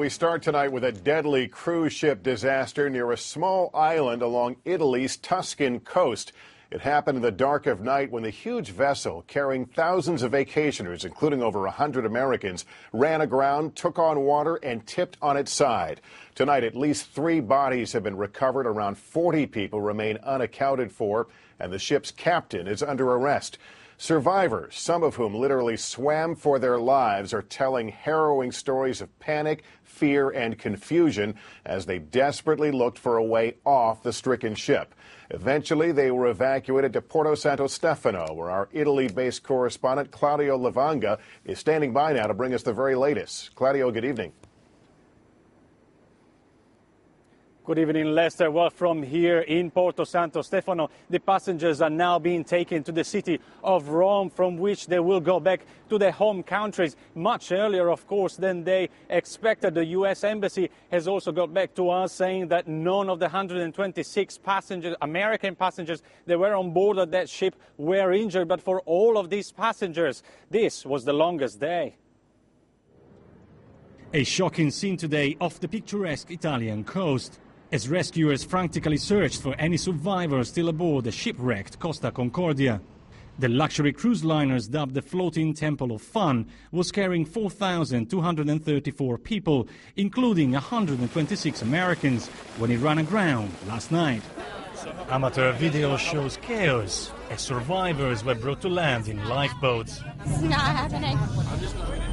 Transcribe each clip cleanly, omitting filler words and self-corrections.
We start tonight with a deadly cruise ship disaster near a small island along Italy's Tuscan coast. It happened in the dark of night when the huge vessel carrying thousands of vacationers, including over 100 Americans, ran aground, took on water, and tipped on its side. Tonight, at least 3 bodies have been recovered. Around 40 people remain unaccounted for, and the ship's captain is under arrest. Survivors, some of whom literally swam for their lives, are telling harrowing stories of panic, fear, and confusion as they desperately looked for a way off the stricken ship. Eventually, they were evacuated to Porto Santo Stefano, where our Italy-based correspondent Claudio Lavanga is standing by now to bring us the very latest. Claudio, good evening. Good evening, Lester. Well, from here in Porto Santo Stefano, the passengers are now being taken to the city of Rome, from which they will go back to their home countries much earlier, of course, than they expected. The U.S. Embassy has also got back to us saying that none of the 126 passengers, American passengers that were on board of that ship were injured. But for all of these passengers, this was the longest day. A shocking scene today off the picturesque Italian coast, as rescuers frantically searched for any survivors still aboard the shipwrecked Costa Concordia. The luxury cruise liners, dubbed the Floating Temple of Fun, was carrying 4,234 people, including 126 Americans, when it ran aground last night. Amateur video shows chaos as survivors were brought to land in lifeboats. It's not happening.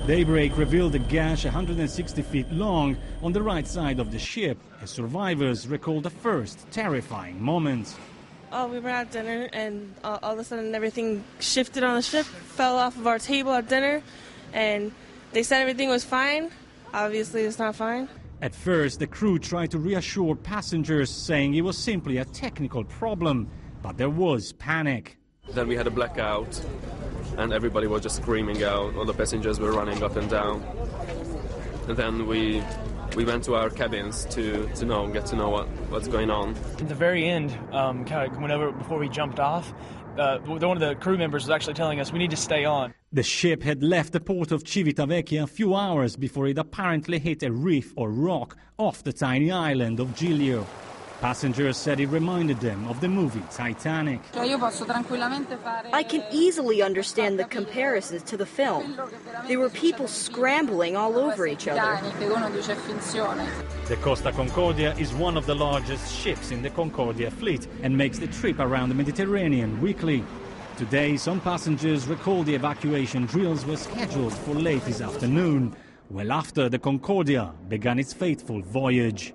Daybreak revealed a gash 160 feet long on the right side of the ship as survivors recalled the first terrifying moments. Oh, we were at dinner and all of a sudden everything shifted on the ship, fell off of our table at dinner, and they said everything was fine. Obviously, it's not fine. At first, the crew tried to reassure passengers, saying it was simply a technical problem, but there was panic. Then we had a blackout, and everybody was just screaming out. All the passengers were running up and down. And then we went to our cabins to get to know what's going on. At the very end, whenever before we jumped off, one of the crew members was actually telling us we need to stay on. The ship had left the port of Civitavecchia a few hours before it apparently hit a reef or rock off the tiny island of Giglio. Passengers said it reminded them of the movie Titanic. I can easily understand the comparisons to the film. There were people scrambling all over each other. The Costa Concordia is one of the largest ships in the Concordia fleet and makes the trip around the Mediterranean weekly. Today, some passengers recall the evacuation drills were scheduled for late this afternoon, well after the Concordia began its fateful voyage.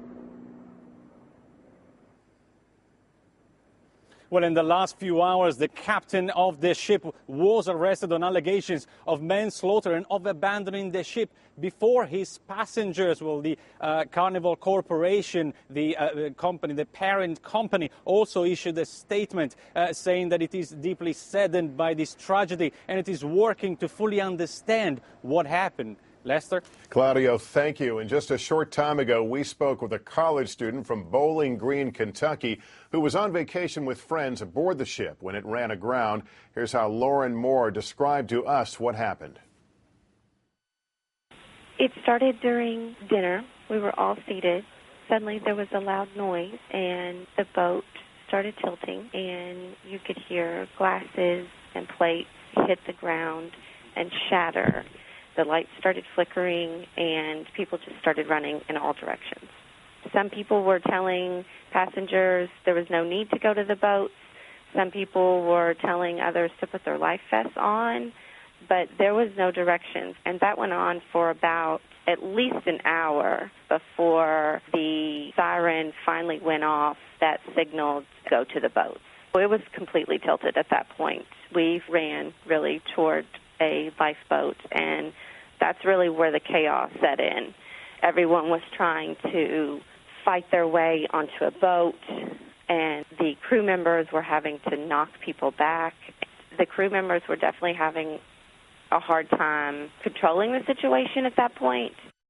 Well, in the last few hours, the captain of the ship was arrested on allegations of manslaughter and of abandoning the ship before his passengers. Well, the Carnival Corporation, the company, the parent company, also issued a statement saying that it is deeply saddened by this tragedy and it is working to fully understand what happened. Lester? Claudio, thank you. And just a short time ago, we spoke with a college student from Bowling Green, Kentucky, who was on vacation with friends aboard the ship when it ran aground. Here's how Lauren Moore described to us what happened. It started during dinner. We were all seated. Suddenly there was a loud noise, and the boat started tilting, and you could hear glasses and plates hit the ground and shatter. The lights started flickering, and people just started running in all directions. Some people were telling passengers there was no need to go to the boats. Some people were telling others to put their life vests on, but there was no directions. And that went on for about at least an hour before the siren finally went off that signaled to go to the boats. It was completely tilted at that point. We ran really toward a lifeboat, and that's really where the chaos set in. Everyone was trying to fight their way onto a boat, and the crew members were having to knock people back. The crew members were definitely having a hard time controlling the situation at that point.